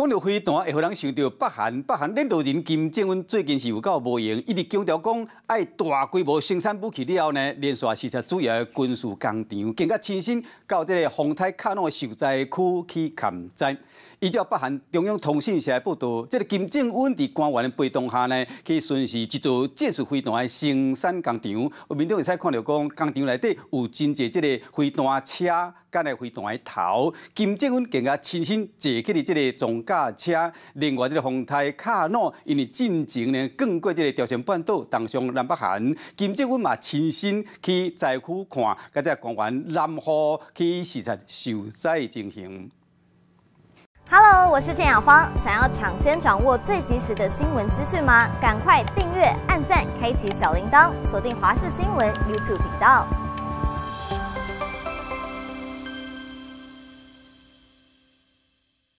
讲到飞弹，会互人想到北韩。北韩领导人金正恩最近是有够无闲，一直强调讲爱大规模生产武器了后呢，连续视察主要的军事工厂，更加亲身到这个丰台卡诺受灾区去勘灾。依照北韩中央通讯社报道，这个金正恩伫官员的陪同下呢，去巡视一座建设飞弹的生产工厂。有民众会使看到讲，工厂内底有真侪这个飞弹车，甲个飞弹的头。金正恩更加亲身坐起哩这个装甲车。另外，这个丰台卡诺因为进前呢，更过这个朝鲜半岛东上南北韩。金正恩嘛亲身去灾区看，甲这官员南河去视察受灾情形。Hello， 我是郑雅芳。想要抢先掌握最及时的新闻资讯吗？赶快订阅、按赞、开启小铃铛，锁定华视新闻 YouTube 频道。